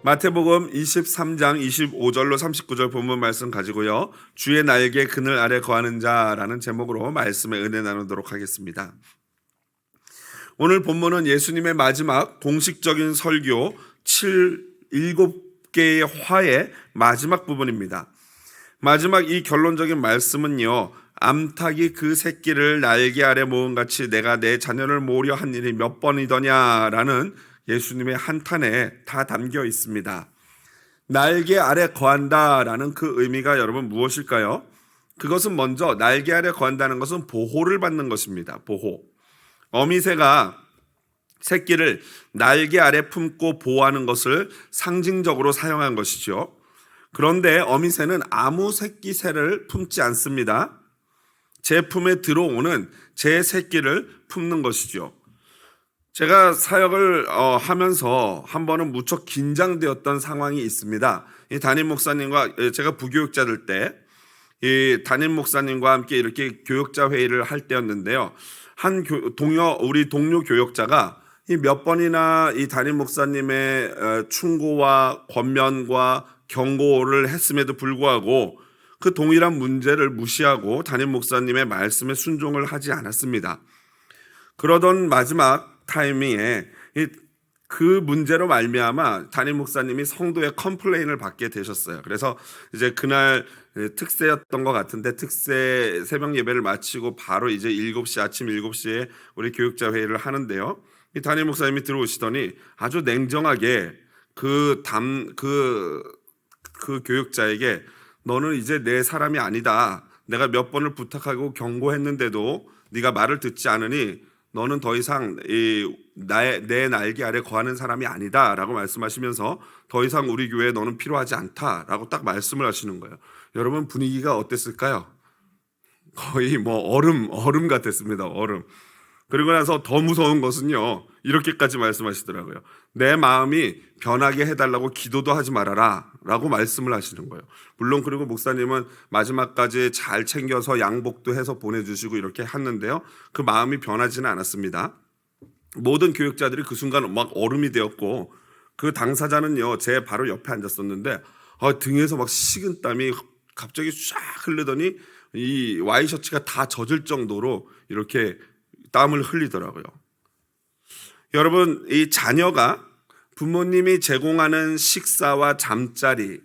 마태복음 23장 25절로 39절 본문 말씀 가지고요. 주의 날개 그늘 아래 거하는 자라는 제목으로 말씀의 은혜 나누도록 하겠습니다. 오늘 본문은 예수님의 마지막 공식적인 설교 7개의 화의 마지막 부분입니다. 마지막 이 결론적인 말씀은요, 암탉이 그 새끼를 날개 아래 모음같이 내가 내 자녀를 모으려 한 일이 몇 번이더냐라는 예수님의 한탄에 다 담겨 있습니다. 날개 아래 거한다라는 그 의미가 여러분 무엇일까요? 그것은 먼저 날개 아래 거한다는 것은 보호를 받는 것입니다. 보호. 어미새가 새끼를 날개 아래 품고 보호하는 것을 상징적으로 사용한 것이죠. 그런데 어미새는 아무 새끼 새를 품지 않습니다. 제 품에 들어오는 제 새끼를 품는 것이죠. 제가 사역을 하면서 한 번은 무척 긴장되었던 상황이 있습니다. 이 담임 목사님과 제가 부교육자들 때 이 담임 목사님과 함께 이렇게 교육자 회의를 할 때였는데요. 우리 동료 교육자가 몇 번이나 이 담임 목사님의 충고와 권면과 경고를 했음에도 불구하고 그 동일한 문제를 무시하고 담임 목사님의 말씀에 순종을 하지 않았습니다. 그러던 마지막 타이밍에 그 문제로 말미암아 담임 목사님이 성도의 컴플레인을 받게 되셨어요. 그래서 이제 그날 특세였던 것 같은데 특세 새벽 예배를 마치고 바로 이제 아침 7시에 우리 교육자 회의를 하는데요. 이 담임 목사님이 들어오시더니 아주 냉정하게 그 교육자에게 너는 이제 내 사람이 아니다. 내가 몇 번을 부탁하고 경고했는데도 네가 말을 듣지 않으니 너는 더 이상 내 날개 아래 거하는 사람이 아니다 라고 말씀하시면서 더 이상 우리 교회에 너는 필요하지 않다 라고 딱 말씀을 하시는 거예요. 여러분 분위기가 어땠을까요? 거의 얼음 같았습니다. 얼음. 그리고 나서 더 무서운 것은요, 이렇게까지 말씀하시더라고요. 내 마음이 변하게 해달라고 기도도 하지 말아라 라고 말씀을 하시는 거예요. 물론 그리고 목사님은 마지막까지 잘 챙겨서 양복도 해서 보내주시고 이렇게 했는데요, 그 마음이 변하지는 않았습니다. 모든 교육자들이 그 순간 막 얼음이 되었고, 그 당사자는요 제 바로 옆에 앉았었는데 등에서 막 식은땀이 갑자기 쫙 흐르더니 이 와이셔츠가 다 젖을 정도로 이렇게 땀을 흘리더라고요. 여러분, 이 자녀가 부모님이 제공하는 식사와 잠자리,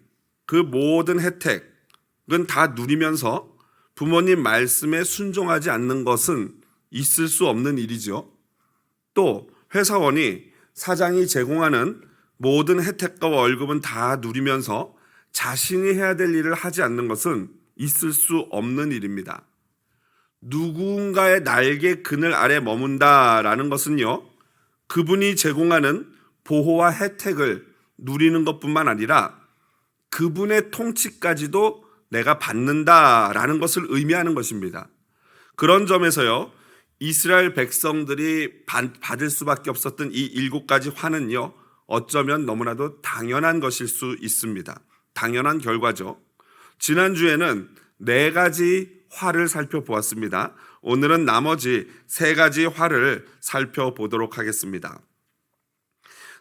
그 모든 혜택은 다 누리면서 부모님 말씀에 순종하지 않는 것은 있을 수 없는 일이죠. 또 회사원이 사장이 제공하는 모든 혜택과 월급은 다 누리면서 자신이 해야 될 일을 하지 않는 것은 있을 수 없는 일입니다. 누군가의 날개 그늘 아래 머문다라는 것은요, 그분이 제공하는 보호와 혜택을 누리는 것뿐만 아니라 그분의 통치까지도 내가 받는다라는 것을 의미하는 것입니다. 그런 점에서요, 이스라엘 백성들이 받을 수밖에 없었던 이 7가지 화는요, 어쩌면 너무나도 당연한 것일 수 있습니다. 당연한 결과죠. 지난주에는 4가지 화를 살펴보았습니다. 오늘은 나머지 3가지 화를 살펴보도록 하겠습니다.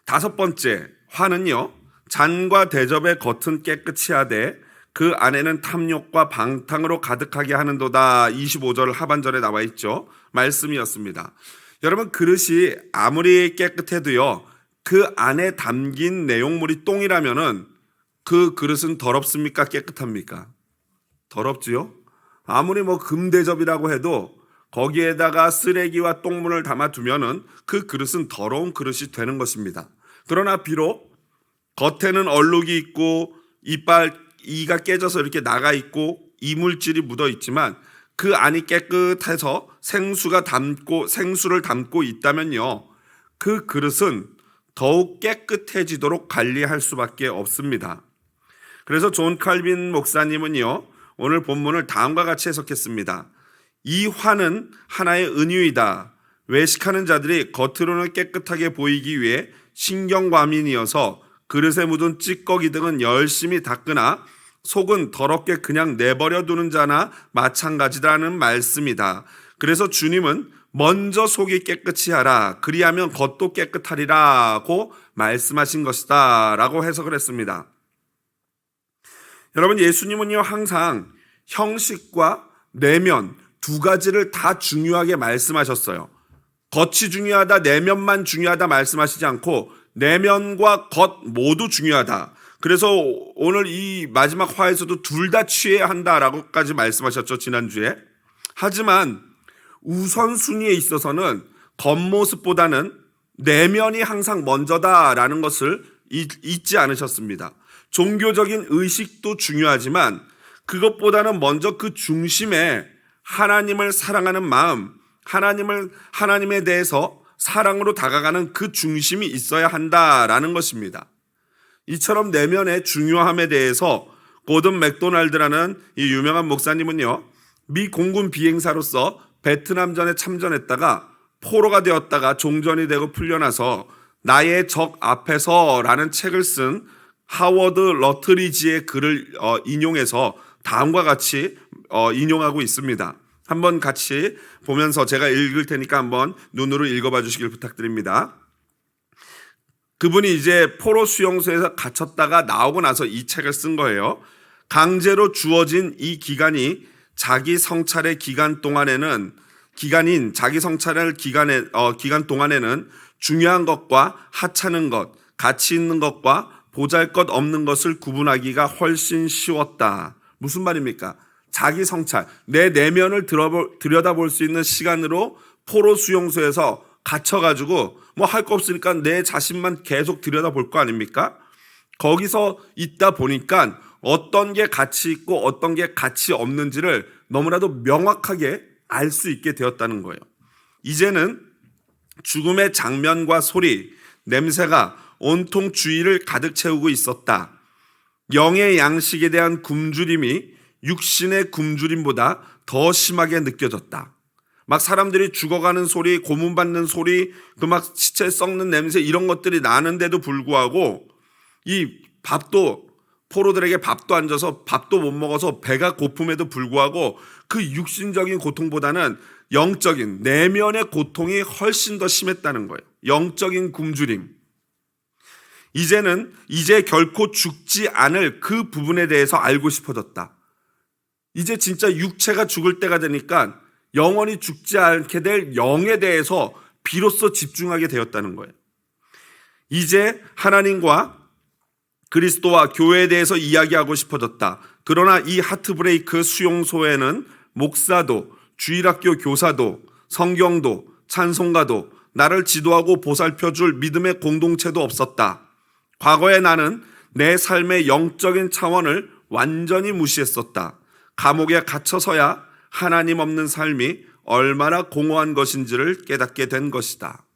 5번째 화는요, 잔과 대접의 겉은 깨끗이 하되 그 안에는 탐욕과 방탕으로 가득하게 하는도다. 25절 하반절에 나와 있죠. 말씀이었습니다. 여러분, 그릇이 아무리 깨끗해도요, 그 안에 담긴 내용물이 똥이라면은 그 그릇은 더럽습니까? 깨끗합니까? 더럽지요? 아무리 금대접이라고 해도 거기에다가 쓰레기와 똥물을 담아두면은 그 그릇은 더러운 그릇이 되는 것입니다. 그러나 비록 겉에는 얼룩이 있고 이가 깨져서 이렇게 나가 있고 이물질이 묻어 있지만 그 안이 깨끗해서 생수를 담고 있다면요, 그 그릇은 더욱 깨끗해지도록 관리할 수밖에 없습니다. 그래서 존 칼빈 목사님은요, 오늘 본문을 다음과 같이 해석했습니다. 이 화는 하나의 은유이다. 외식하는 자들이 겉으로는 깨끗하게 보이기 위해 신경과민이어서 그릇에 묻은 찌꺼기 등은 열심히 닦으나 속은 더럽게 그냥 내버려 두는 자나 마찬가지라는 말씀이다. 그래서 주님은 먼저 속이 깨끗이 하라. 그리하면 겉도 깨끗하리라고 말씀하신 것이다 라고 해석을 했습니다. 여러분, 예수님은요 항상 형식과 내면 두 가지를 다 중요하게 말씀하셨어요. 겉이 중요하다, 내면만 중요하다 말씀하시지 않고 내면과 겉 모두 중요하다. 그래서 오늘 이 마지막 화에서도 둘 다 취해야 한다라고까지 말씀하셨죠, 지난주에. 하지만 우선순위에 있어서는 겉모습보다는 내면이 항상 먼저다라는 것을 잊지 않으셨습니다. 종교적인 의식도 중요하지만 그것보다는 먼저 그 중심에 하나님을 사랑하는 마음, 하나님에 대해서 사랑으로 다가가는 그 중심이 있어야 한다라는 것입니다. 이처럼 내면의 중요함에 대해서 고든 맥도날드라는 이 유명한 목사님은요, 미 공군 비행사로서 베트남전에 참전했다가 포로가 되었다가 종전이 되고 풀려나서 나의 적 앞에서라는 책을 쓴 하워드 러트리지의 글을 인용해서 다음과 같이 인용하고 있습니다. 한번 같이 보면서 제가 읽을 테니까 한번 눈으로 읽어봐 주시길 부탁드립니다. 그분이 이제 포로 수용소에서 gat혔다가 나오고 나서 이 책을 쓴 거예요. 강제로 주어진 이 기간이 자기 성찰의 기간 동안에는 기간 동안에는 중요한 것과 하찮은 것, 가치 있는 것과 보잘것 없는 것을 구분하기가 훨씬 쉬웠다. 무슨 말입니까? 자기 성찰, 내 내면을 들여다볼 수 있는 시간으로 포로 수용소에서 갇혀가지고 뭐 할 거 없으니까 내 자신만 계속 들여다볼 거 아닙니까? 거기서 있다 보니까 어떤 게 가치 있고 어떤 게 가치 없는지를 너무나도 명확하게 알 수 있게 되었다는 거예요. 이제는 죽음의 장면과 소리, 냄새가 온통 주위를 가득 채우고 있었다. 영의 양식에 대한 굶주림이 육신의 굶주림보다 더 심하게 느껴졌다. 막 사람들이 죽어가는 소리, 고문받는 소리, 그 막 시체 썩는 냄새 이런 것들이 나는데도 불구하고 이 포로들에게 밥도 안 줘서 밥도 못 먹어서 배가 고픔에도 불구하고 그 육신적인 고통보다는 영적인 내면의 고통이 훨씬 더 심했다는 거예요. 영적인 굶주림. 이제 결코 죽지 않을 그 부분에 대해서 알고 싶어졌다. 이제 진짜 육체가 죽을 때가 되니까 영원히 죽지 않게 될 영에 대해서 비로소 집중하게 되었다는 거예요. 이제 하나님과 그리스도와 교회에 대해서 이야기하고 싶어졌다. 그러나 이 하트브레이크 수용소에는 목사도, 주일학교 교사도, 성경도, 찬송가도, 나를 지도하고 보살펴줄 믿음의 공동체도 없었다. 과거에 나는 내 삶의 영적인 차원을 완전히 무시했었다. 감옥에 갇혀서야 하나님 없는 삶이 얼마나 공허한 것인지를 깨닫게 된 것이다.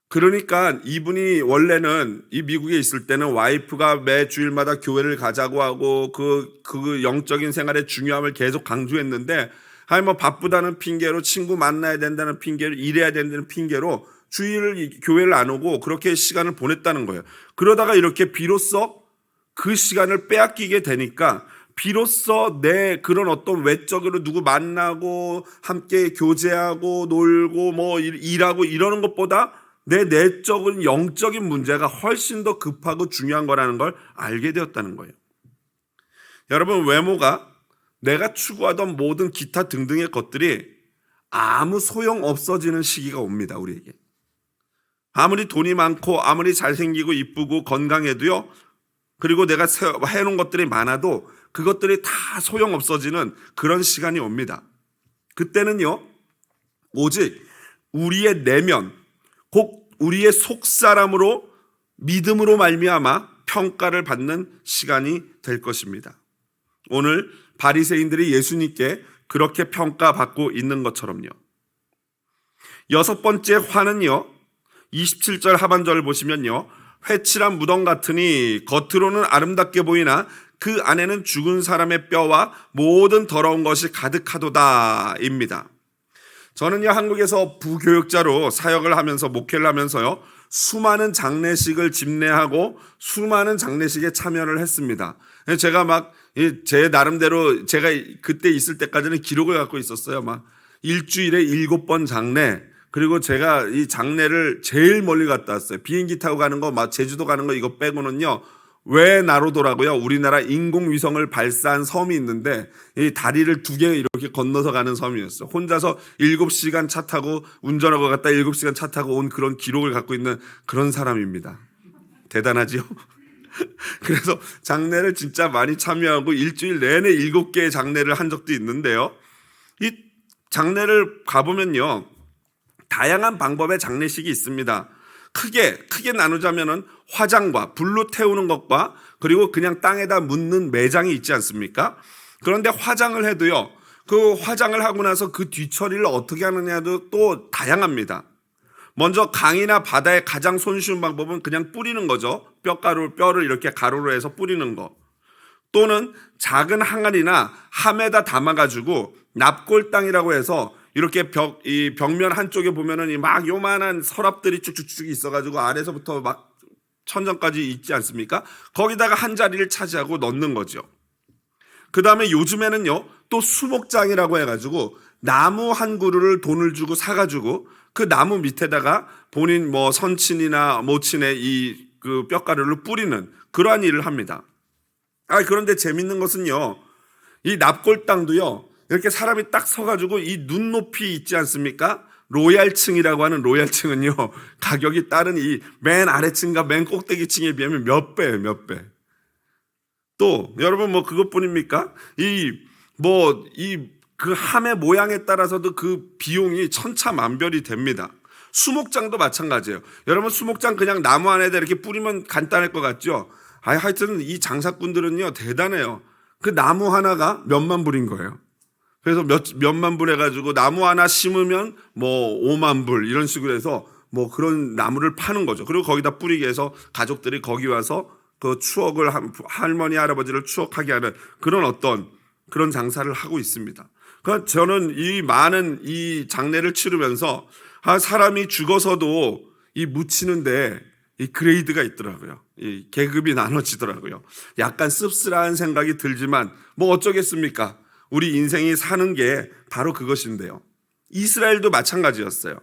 그러니까 이분이 원래는 이 미국에 있을 때는 와이프가 매 주일마다 교회를 가자고 하고 그 영적인 생활의 중요함을 계속 강조했는데, 아니 뭐 바쁘다는 핑계로, 친구 만나야 된다는 핑계로, 일해야 된다는 핑계로 교회를 안 오고 그렇게 시간을 보냈다는 거예요. 그러다가 이렇게 비로소 그 시간을 빼앗기게 되니까 비로소 내 그런 어떤 외적으로 누구 만나고 함께 교제하고 놀고 뭐 일하고 이러는 것보다 내 내적인 영적인 문제가 훨씬 더 급하고 중요한 거라는 걸 알게 되었다는 거예요. 여러분, 외모가 내가 추구하던 모든 기타 등등의 것들이 아무 소용 없어지는 시기가 옵니다. 우리에게. 아무리 돈이 많고 아무리 잘생기고 이쁘고 건강해도요, 그리고 내가 해놓은 것들이 많아도 그것들이 다 소용 없어지는 그런 시간이 옵니다. 그때는요, 오직 우리의 내면, 곧 우리의 속사람으로 믿음으로 말미암아 평가를 받는 시간이 될 것입니다. 오늘 바리새인들이 예수님께 그렇게 평가받고 있는 것처럼요. 여섯 번째 화는요, 27절 하반절을 보시면요, 회칠한 무덤 같으니 겉으로는 아름답게 보이나 그 안에는 죽은 사람의 뼈와 모든 더러운 것이 가득하도다 입니다. 저는요, 한국에서 부교육자로 사역을 하면서 목회를 하면서요, 수많은 장례식을 집례하고 수많은 장례식에 참여를 했습니다. 제가 막 제 나름대로 제가 그때 있을 때까지는 기록을 갖고 있었어요. 막 일주일에 7번 장례, 그리고 제가 이 장례를 제일 멀리 갔다 왔어요. 비행기 타고 가는 거, 막 제주도 가는 거 이거 빼고는요. 외나로도라고요. 우리나라 인공위성을 발사한 섬이 있는데 이 다리를 2개 이렇게 건너서 가는 섬이었어요. 혼자서 7시간 차 타고 운전하고 갔다 7시간 차 타고 온 그런 기록을 갖고 있는 그런 사람입니다. 대단하지요? 그래서 장례를 진짜 많이 참여하고 일주일 내내 7개의 장례를 한 적도 있는데요. 이 장례를 가보면요. 다양한 방법의 장례식이 있습니다. 크게 나누자면은 화장과 불로 태우는 것과 그리고 그냥 땅에다 묻는 매장이 있지 않습니까? 그런데 화장을 해도요. 그 화장을 하고 나서 그 뒤처리를 어떻게 하느냐도 또 다양합니다. 먼저 강이나 바다에 가장 손쉬운 방법은 그냥 뿌리는 거죠. 뼈를 이렇게 가루로 해서 뿌리는 거. 또는 작은 항아리나 함에다 담아가지고 납골당이라고 해서 이렇게 이 벽면 한쪽에 보면은 막 요만한 서랍들이 쭉쭉쭉 있어가지고 아래서부터 막 천장까지 있지 않습니까? 거기다가 한 자리를 차지하고 넣는 거죠. 그 다음에 요즘에는요, 또 수목장이라고 해가지고 나무 한 그루를 돈을 주고 사가지고 그 나무 밑에다가 본인 뭐 선친이나 모친의 그 뼈가루를 뿌리는 그러한 일을 합니다. 그런데 재밌는 것은요, 이 납골당도요, 이렇게 사람이 딱 서가지고 이 눈높이 있지 않습니까? 로얄층이라고 하는 로얄층은요, 가격이 다른 이 맨 아래층과 맨 꼭대기층에 비하면 몇 배예요, 몇 배. 또, 여러분 뭐 그것뿐입니까? 그 함의 모양에 따라서도 그 비용이 천차만별이 됩니다. 수목장도 마찬가지예요. 여러분 수목장 그냥 나무 안에다 이렇게 뿌리면 간단할 것 같죠? 하여튼 이 장사꾼들은요, 대단해요. 그 나무 하나가 몇만 불인 거예요. 그래서 몇만 불 해가지고 나무 하나 심으면 뭐 5만 불 이런 식으로 해서 뭐 그런 나무를 파는 거죠. 그리고 거기다 뿌리게 해서 가족들이 거기 와서 그 추억을 할머니 할아버지를 추억하게 하는 그런 장사를 하고 있습니다. 그러니까 저는 이 많은 이 장례를 치르면서 사람이 죽어서도 이 묻히는데 이 그레이드가 있더라고요. 이 계급이 나눠지더라고요. 약간 씁쓸한 생각이 들지만 뭐 어쩌겠습니까? 우리 인생이 사는 게 바로 그것인데요. 이스라엘도 마찬가지였어요.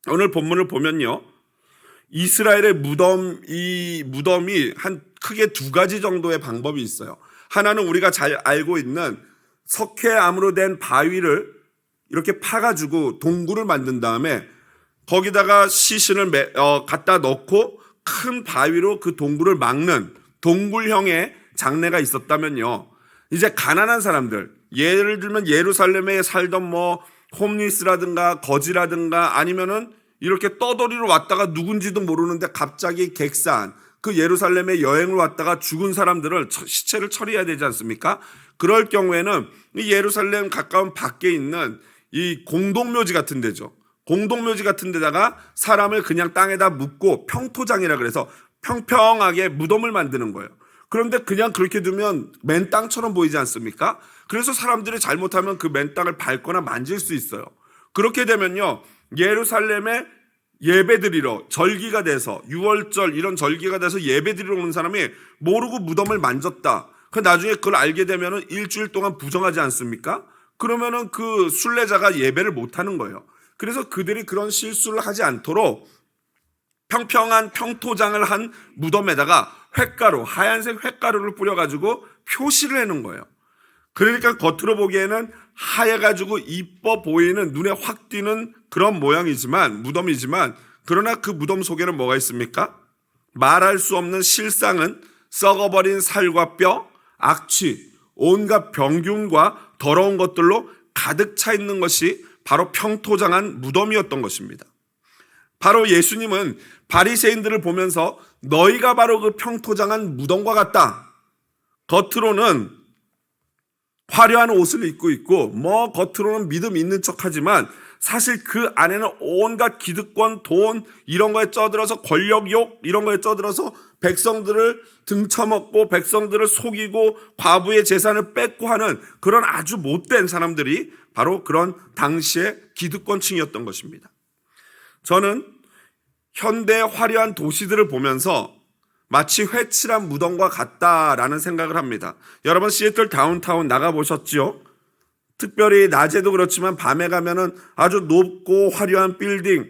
오늘 본문을 보면요. 이스라엘의 이 무덤이 크게 2가지 정도의 방법이 있어요. 하나는 우리가 잘 알고 있는 석회암으로 된 바위를 이렇게 파가지고 동굴을 만든 다음에 거기다가 시신을 갖다 넣고 큰 바위로 그 동굴을 막는 동굴형의 장례가 있었다면요. 이제 가난한 사람들, 예를 들면 예루살렘에 살던 뭐 홈리스라든가 거지라든가 아니면은 이렇게 떠돌이로 왔다가 누군지도 모르는데 갑자기 객사한 그 예루살렘에 여행을 왔다가 죽은 사람들을 시체를 처리해야 되지 않습니까? 그럴 경우에는 이 예루살렘 가까운 밖에 있는 이 공동묘지 같은 데죠. 공동묘지 같은 데다가 사람을 그냥 땅에다 묻고 평토장이라 그래서 평평하게 무덤을 만드는 거예요. 그런데 그냥 그렇게 두면 맨 땅처럼 보이지 않습니까? 그래서 사람들이 잘못하면 그 맨 땅을 밟거나 만질 수 있어요. 그렇게 되면요, 예루살렘에 예배드리러 절기가 돼서 6월절 이런 절기가 돼서 예배드리러 오는 사람이 모르고 무덤을 만졌다. 나중에 그걸 알게 되면은 일주일 동안 부정하지 않습니까? 그러면은 그 순례자가 예배를 못 하는 거예요. 그래서 그들이 그런 실수를 하지 않도록 평평한 평토장을 한 무덤에다가 하얀색 횟가루를 뿌려가지고 표시를 해놓은 거예요. 그러니까 겉으로 보기에는 하얘가지고 이뻐 보이는 눈에 확 띄는 그런 무덤이지만 그러나 그 무덤 속에는 뭐가 있습니까? 말할 수 없는 실상은 썩어버린 살과 뼈, 악취, 온갖 병균과 더러운 것들로 가득 차 있는 것이 바로 평토장한 무덤이었던 것입니다. 바로 예수님은 바리새인들을 보면서 너희가 바로 그 평토장한 무덤과 같다. 겉으로는 화려한 옷을 입고 있고 겉으로는 믿음 있는 척하지만 사실 그 안에는 온갖 기득권, 돈 이런 거에 쩌들어서 권력욕 이런 거에 쩌들어서 백성들을 등쳐먹고 백성들을 속이고 과부의 재산을 뺏고 하는 그런 아주 못된 사람들이 바로 그런 당시의 기득권층이었던 것입니다. 저는 현대 화려한 도시들을 보면서 마치 회칠한 무덤과 같다라는 생각을 합니다. 여러분 시애틀 다운타운 나가보셨지요? 특별히 낮에도 그렇지만 밤에 가면은 아주 높고 화려한 빌딩,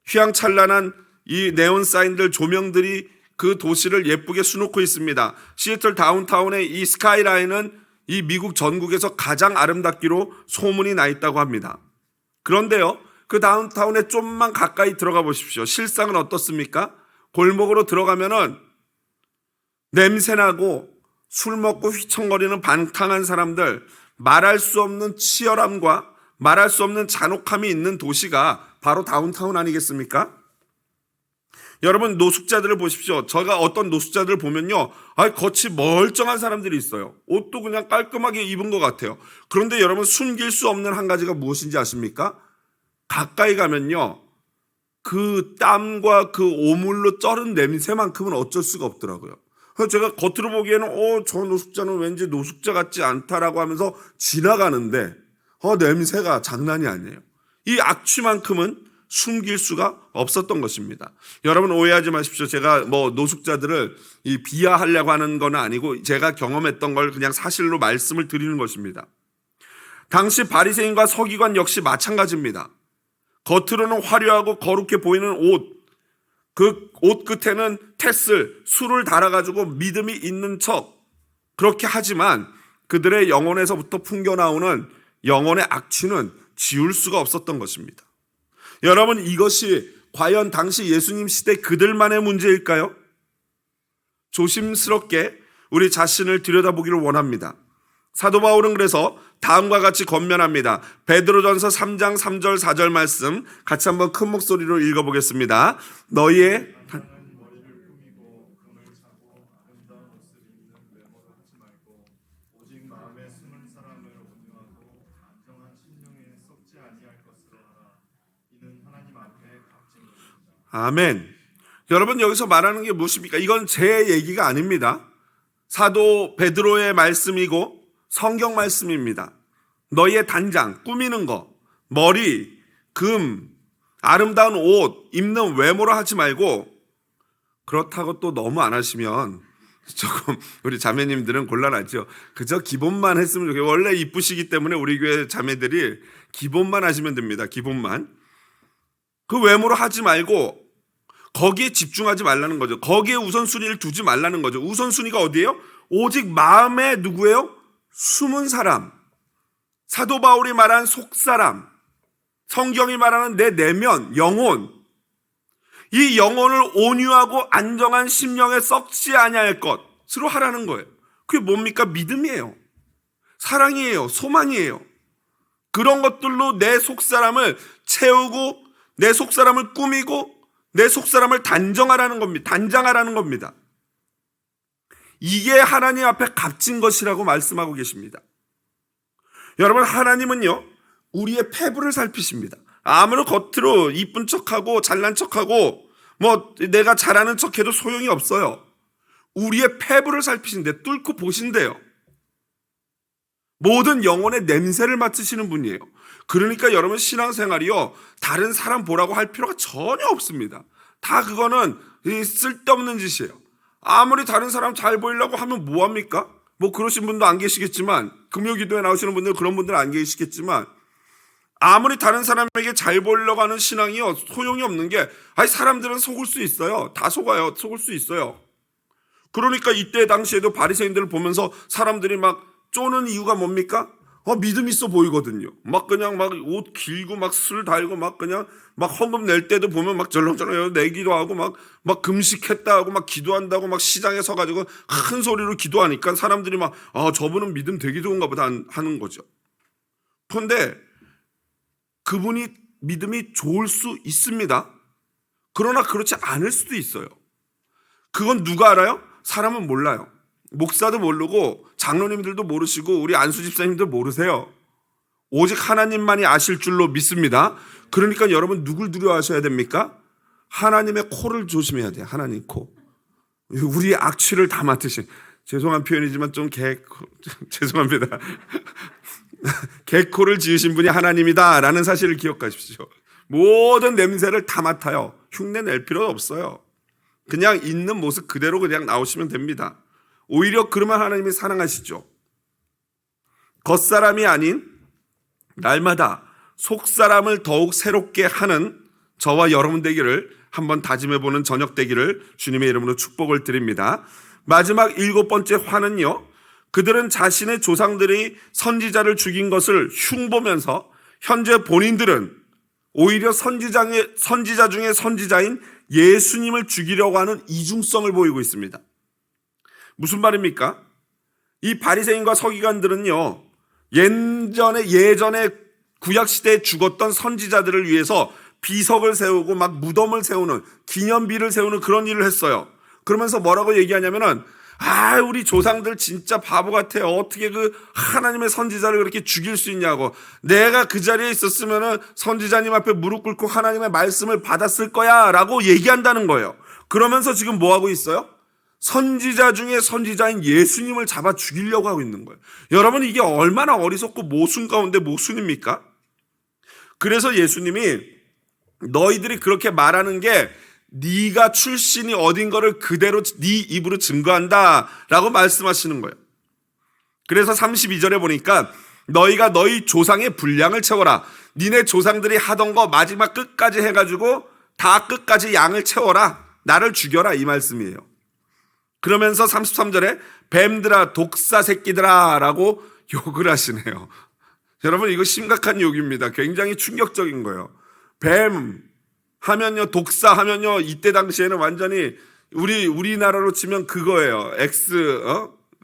휘황찬란한 이 네온 사인들, 조명들이 그 도시를 예쁘게 수놓고 있습니다. 시애틀 다운타운의 이 스카이라인은 이 미국 전국에서 가장 아름답기로 소문이 나 있다고 합니다. 그런데요, 그 다운타운에 좀만 가까이 들어가 보십시오. 실상은 어떻습니까? 골목으로 들어가면은 냄새나고 술 먹고 휘청거리는 방탕한 사람들, 말할 수 없는 치열함과 말할 수 없는 잔혹함이 있는 도시가 바로 다운타운 아니겠습니까? 여러분, 노숙자들을 보십시오. 제가 어떤 노숙자들을 보면요, 겉이 멀쩡한 사람들이 있어요. 옷도 그냥 깔끔하게 입은 것 같아요. 그런데 여러분, 숨길 수 없는 한 가지가 무엇인지 아십니까? 가까이 가면요, 그 땀과 그 오물로 쩔은 냄새만큼은 어쩔 수가 없더라고요. 그래서 제가 겉으로 보기에는 저 노숙자는 왠지 노숙자 같지 않다라고 하면서 지나가는데 냄새가 장난이 아니에요. 이 악취만큼은 숨길 수가 없었던 것입니다. 여러분, 오해하지 마십시오. 제가 노숙자들을 비하하려고 하는 건 아니고 제가 경험했던 걸 그냥 사실로 말씀을 드리는 것입니다. 당시 바리새인과 서기관 역시 마찬가지입니다. 겉으로는 화려하고 거룩해 보이는 옷, 그 옷 끝에는 테슬, 술을 달아가지고 믿음이 있는 척 그렇게 하지만 그들의 영혼에서부터 풍겨나오는 영혼의 악취는 지울 수가 없었던 것입니다. 여러분, 이것이 과연 당시 예수님 시대 그들만의 문제일까요? 조심스럽게 우리 자신을 들여다보기를 원합니다. 사도 바울은 그래서 다음과 같이 권면합니다. 베드로전서 3장 3절 4절 말씀 같이 한번 큰 목소리로 읽어보겠습니다. 너희의 아멘. 여러분, 여기서 말하는 게 무엇입니까? 이건 제 얘기가 아닙니다. 사도 베드로의 말씀이고 성경 말씀입니다. 너희의 단장, 꾸미는 거, 머리, 금, 아름다운 옷, 입는 외모로 하지 말고, 그렇다고 또 너무 안 하시면 조금 우리 자매님들은 곤란하죠. 그저 기본만 했으면 좋겠어요. 원래 이쁘시기 때문에 우리 교회 자매들이 기본만 하시면 됩니다. 기본만. 그 외모로 하지 말고 거기에 집중하지 말라는 거죠. 거기에 우선순위를 두지 말라는 거죠. 우선순위가 어디예요? 오직 마음에 누구예요? 숨은 사람. 사도 바울이 말한 속사람. 성경이 말하는 내 내면, 영혼. 이 영혼을 온유하고 안정한 심령에 썩지 아니할 것으로 하라는 거예요. 그게 뭡니까? 믿음이에요. 사랑이에요. 소망이에요. 그런 것들로 내 속사람을 채우고 내 속사람을 꾸미고 내 속사람을 단정하라는 겁니다. 단장하라는 겁니다. 이게 하나님 앞에 값진 것이라고 말씀하고 계십니다. 여러분, 하나님은요, 우리의 패부를 살피십니다. 아무리 겉으로 이쁜 척하고 잘난 척하고 내가 잘하는 척해도 소용이 없어요. 우리의 패부를 살피신데 뚫고 보신대요. 모든 영혼의 냄새를 맡으시는 분이에요. 그러니까 여러분, 신앙생활이요, 다른 사람 보라고 할 필요가 전혀 없습니다. 다 그거는 쓸데없는 짓이에요. 아무리 다른 사람 잘 보이려고 하면 뭐합니까? 그러신 분도 안 계시겠지만, 금요기도에 나오시는 분들 그런 분들 안 계시겠지만, 아무리 다른 사람에게 잘 보이려고 하는 신앙이요, 소용이 없는 게, 사람들은 속을 수 있어요. 다 속아요. 속을 수 있어요. 그러니까 이때 당시에도 바리새인들을 보면서 사람들이 막 쪼는 이유가 뭡니까? 믿음 있어 보이거든요. 그냥 옷 길고 술 달고 그냥 헌금 낼 때도 보면 절렁절렁 내기도 하고 금식했다 하고 기도한다고 시장에 서가지고 큰 소리로 기도하니까 사람들이 저분은 믿음 되게 좋은가 보다 하는 거죠. 그런데 그분이 믿음이 좋을 수 있습니다. 그러나 그렇지 않을 수도 있어요. 그건 누가 알아요? 사람은 몰라요. 목사도 모르고 장로님들도 모르시고 우리 안수 집사님도 모르세요. 오직 하나님만이 아실 줄로 믿습니다. 그러니까 여러분, 누굴 두려워하셔야 됩니까? 하나님의 코를 조심해야 돼요. 하나님 코. 우리의 악취를 다 맡으신, 죄송한 표현이지만 죄송합니다. 개코를 지으신 분이 하나님이다라는 사실을 기억하십시오. 모든 냄새를 다 맡아요. 흉내 낼 필요도 없어요. 그냥 있는 모습 그대로 그냥 나오시면 됩니다. 오히려 그러면 하나님이 사랑하시죠. 겉사람이 아닌 날마다 속사람을 더욱 새롭게 하는 저와 여러분 되기를 한번 다짐해보는 저녁 되기를 주님의 이름으로 축복을 드립니다. 마지막 7번째 화는요, 그들은 자신의 조상들이 선지자를 죽인 것을 흉보면서 현재 본인들은 오히려 선지자 중에 선지자인 예수님을 죽이려고 하는 이중성을 보이고 있습니다. 무슨 말입니까? 이 바리새인과 서기관들은요, 예전에 구약시대에 죽었던 선지자들을 위해서 비석을 세우고 막 무덤을 세우는, 기념비를 세우는 그런 일을 했어요. 그러면서 뭐라고 얘기하냐면은, 우리 조상들 진짜 바보 같아요. 어떻게 그 하나님의 선지자를 그렇게 죽일 수 있냐고. 내가 그 자리에 있었으면은 선지자님 앞에 무릎 꿇고 하나님의 말씀을 받았을 거야 라고 얘기한다는 거예요. 그러면서 지금 뭐 하고 있어요? 선지자 중에 선지자인 예수님을 잡아 죽이려고 하고 있는 거예요. 여러분, 이게 얼마나 어리석고 모순 가운데 모순입니까? 그래서 예수님이 너희들이 그렇게 말하는 게 네가 출신이 어딘 거를 그대로 네 입으로 증거한다 라고 말씀하시는 거예요. 그래서 32절에 보니까 너희가 너희 조상의 분량을 채워라. 니네 조상들이 하던 거 마지막 끝까지 해가지고 다 끝까지 양을 채워라. 나를 죽여라, 이 말씀이에요. 그러면서 33절에 뱀들아 독사 새끼들아 라고 욕을 하시네요. 여러분, 이거 심각한 욕입니다. 굉장히 충격적인 거예요. 뱀 하면요, 독사 하면요, 이때 당시에는 완전히 우리나라로 치면 그거예요.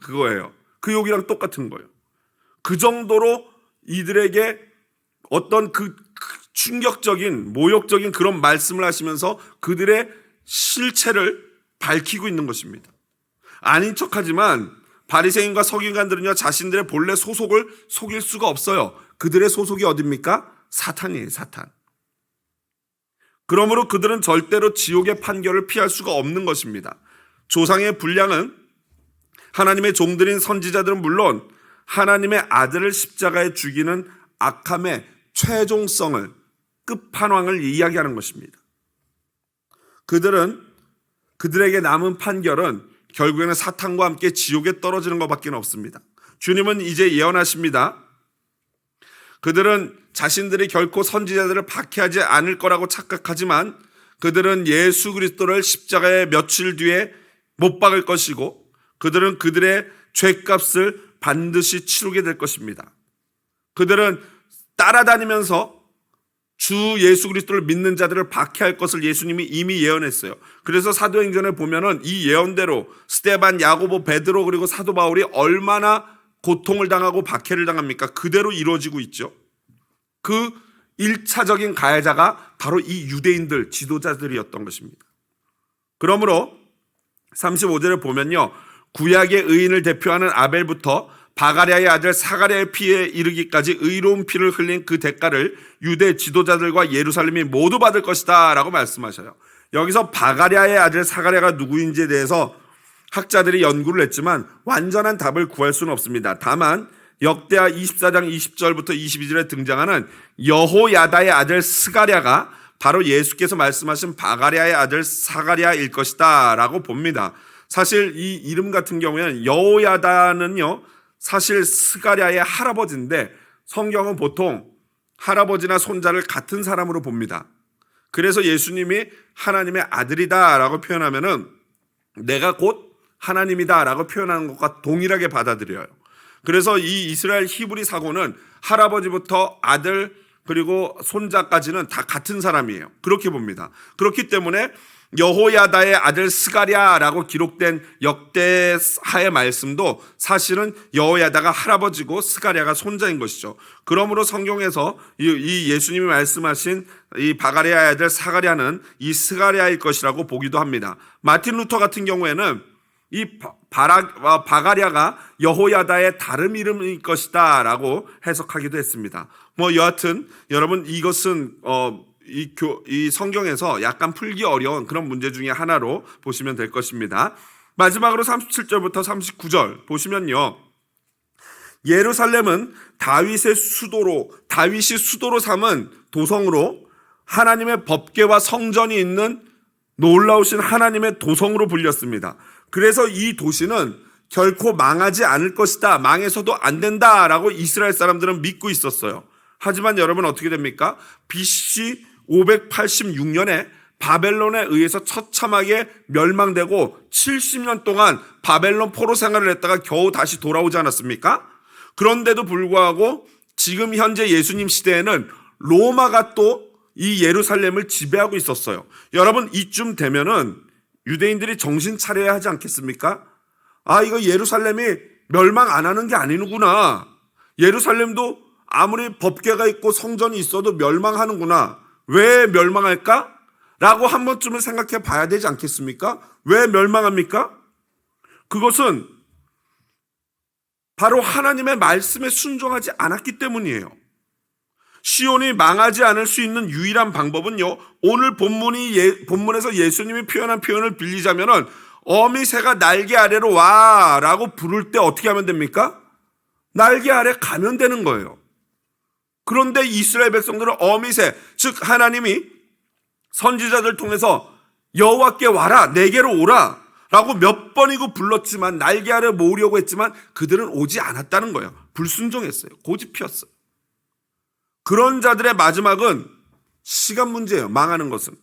그거예요. 그 욕이랑 똑같은 거예요. 그 정도로 이들에게 어떤 그 충격적인 모욕적인 그런 말씀을 하시면서 그들의 실체를 밝히고 있는 것입니다. 아닌 척하지만 바리새인과 서기관들은요, 자신들의 본래 소속을 속일 수가 없어요. 그들의 소속이 어딥니까? 사탄이에요, 사탄. 그러므로 그들은 절대로 지옥의 판결을 피할 수가 없는 것입니다. 조상의 분량은 하나님의 종들인 선지자들은 물론 하나님의 아들을 십자가에 죽이는 악함의 최종성을, 끝판왕을 이야기하는 것입니다. 그들에게 남은 판결은 결국에는 사탄과 함께 지옥에 떨어지는 것밖에 없습니다. 주님은 이제 예언하십니다. 그들은 자신들이 결코 선지자들을 박해하지 않을 거라고 착각하지만 그들은 예수 그리스도를 십자가에 며칠 뒤에 못 박을 것이고 그들은 그들의 죄값을 반드시 치르게 될 것입니다. 그들은 따라다니면서 주 예수 그리스도를 믿는 자들을 박해할 것을 예수님이 이미 예언했어요. 그래서 사도행전에 보면은 이 예언대로 스데반, 야고보, 베드로 그리고 사도 바울이 얼마나 고통을 당하고 박해를 당합니까? 그대로 이루어지고 있죠. 그 1차적인 가해자가 바로 이 유대인들, 지도자들이었던 것입니다. 그러므로 35절에 보면요, 구약의 의인을 대표하는 아벨부터 바가랴의 아들 사가랴의 피에 이르기까지 의로운 피를 흘린 그 대가를 유대 지도자들과 예루살렘이 모두 받을 것이다 라고 말씀하셔요. 여기서 바가랴의 아들 사가랴가 누구인지에 대해서 학자들이 연구를 했지만 완전한 답을 구할 수는 없습니다. 다만 역대하 24장 20절부터 22절에 등장하는 여호야다의 아들 스가랴가 바로 예수께서 말씀하신 바가랴의 아들 사가랴일 것이다 라고 봅니다. 사실 이 이름 같은 경우에는 여호야다는요, 사실 스가랴의 할아버지인데 성경은 보통 할아버지나 손자를 같은 사람으로 봅니다. 그래서 예수님이 하나님의 아들이다 라고 표현하면은 내가 곧 하나님이다 라고 표현하는 것과 동일하게 받아들여요. 그래서 이 이스라엘 히브리 사고는 할아버지부터 아들 그리고 손자까지는 다 같은 사람이에요. 그렇게 봅니다. 그렇기 때문에 여호야다의 아들 스가랴라고 기록된 역대하의 말씀도 사실은 여호야다가 할아버지고 스가랴가 손자인 것이죠. 그러므로 성경에서 이 예수님이 말씀하신 이 바가랴의 아들 사가랴는 이 스가랴일 것이라고 보기도 합니다. 마틴 루터 같은 경우에는 이 바가랴가 여호야다의 다른 이름일 것이다 라고 해석하기도 했습니다. 여하튼 여러분, 이것은 이 성경에서 약간 풀기 어려운 그런 문제 중에 하나로 보시면 될 것입니다. 마지막으로 37절부터 39절 보시면요, 예루살렘은 다윗이 수도로 삼은 도성으로 하나님의 법궤와 성전이 있는 놀라우신 하나님의 도성으로 불렸습니다. 그래서 이 도시는 결코 망하지 않을 것이다, 망해서도 안 된다라고 이스라엘 사람들은 믿고 있었어요. 하지만 여러분 어떻게 됩니까? BC 586년에 바벨론에 의해서 처참하게 멸망되고 70년 동안 바벨론 포로 생활을 했다가 겨우 다시 돌아오지 않았습니까? 그런데도 불구하고 지금 현재 예수님 시대에는 로마가 또 이 예루살렘을 지배하고 있었어요. 여러분 이쯤 되면은 유대인들이 정신 차려야 하지 않겠습니까? 아, 이거 예루살렘이 멸망 안 하는 게 아니구나. 예루살렘도 아무리 법궤가 있고 성전이 있어도 멸망하는구나. 왜 멸망할까? 라고 한 번쯤은 생각해 봐야 되지 않겠습니까? 왜 멸망합니까? 그것은 바로 하나님의 말씀에 순종하지 않았기 때문이에요. 시온이 망하지 않을 수 있는 유일한 방법은요, 오늘 본문에서 예수님이 표현한 표현을 빌리자면은 어미새가 날개 아래로 와 라고 부를 때 어떻게 하면 됩니까? 날개 아래 가면 되는 거예요. 그런데 이스라엘 백성들은 어미새, 즉 하나님이 선지자들 통해서 여호와께 와라, 내게로 오라 라고 몇 번이고 불렀지만, 날개 아래 모으려고 했지만 그들은 오지 않았다는 거예요. 불순종했어요. 고집 피웠어요. 그런 자들의 마지막은 시간 문제예요. 망하는 것은.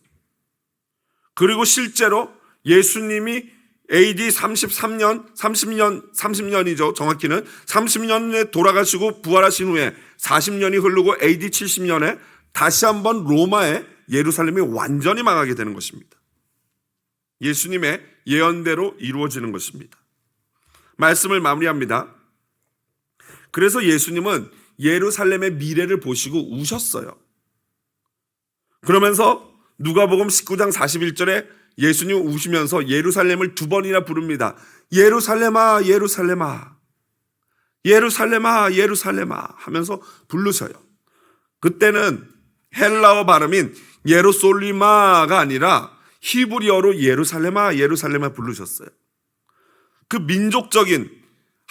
그리고 실제로 예수님이 AD 30년이죠. 정확히는 30년에 돌아가시고 부활하신 후에 40년이 흐르고 AD 70년에 다시 한번 로마의 예루살렘이 완전히 망하게 되는 것입니다. 예수님의 예언대로 이루어지는 것입니다. 말씀을 마무리합니다. 그래서 예수님은 예루살렘의 미래를 보시고 우셨어요. 그러면서 누가복음 19장 41절에 예수님 우시면서 예루살렘을 두 번이나 부릅니다. 예루살렘아, 예루살렘아, 예루살렘아, 예루살렘아 하면서 부르셔요. 그때는 헬라어 발음인 예루솔리마가 아니라 히브리어로 예루살렘아, 예루살렘아 부르셨어요. 그 민족적인,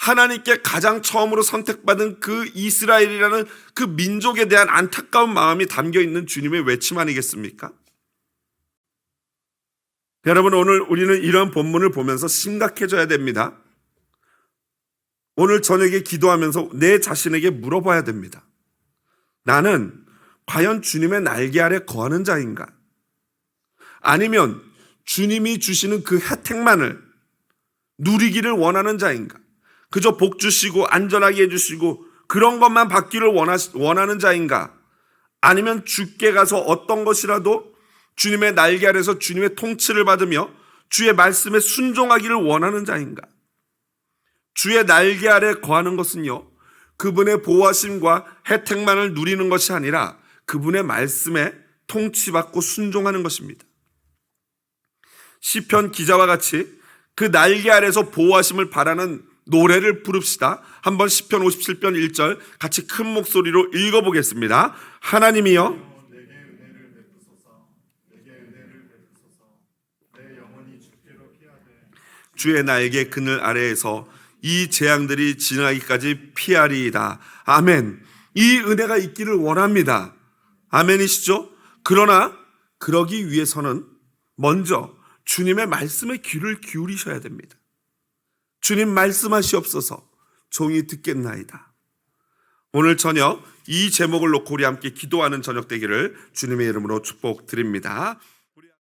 하나님께 가장 처음으로 선택받은 그 이스라엘이라는 그 민족에 대한 안타까운 마음이 담겨있는 주님의 외침 아니겠습니까? 여러분, 오늘 우리는 이런 본문을 보면서 심각해져야 됩니다. 오늘 저녁에 기도하면서 내 자신에게 물어봐야 됩니다. 나는 과연 주님의 날개 아래 거하는 자인가? 아니면 주님이 주시는 그 혜택만을 누리기를 원하는 자인가? 그저 복 주시고 안전하게 해주시고 그런 것만 받기를 원하는 자인가? 아니면 주께 가서 어떤 것이라도 주님의 날개 아래서 주님의 통치를 받으며 주의 말씀에 순종하기를 원하는 자인가? 주의 날개 아래 거하는 것은요, 그분의 보호하심과 혜택만을 누리는 것이 아니라 그분의 말씀에 통치받고 순종하는 것입니다. 시편 기자와 같이 그 날개 아래서 보호하심을 바라는 노래를 부릅시다. 한번 시편 57편 1절 같이 큰 목소리로 읽어보겠습니다. 하나님이여 주의 날개 그늘 아래에서 이 재앙들이 지나기까지 피하리이다. 아멘. 이 은혜가 있기를 원합니다. 아멘이시죠? 그러나 그러기 위해서는 먼저 주님의 말씀에 귀를 기울이셔야 됩니다. 주님 말씀하시옵소서, 종이 듣겠나이다. 오늘 저녁 이 제목을 놓고 우리 함께 기도하는 저녁 되기를 주님의 이름으로 축복드립니다.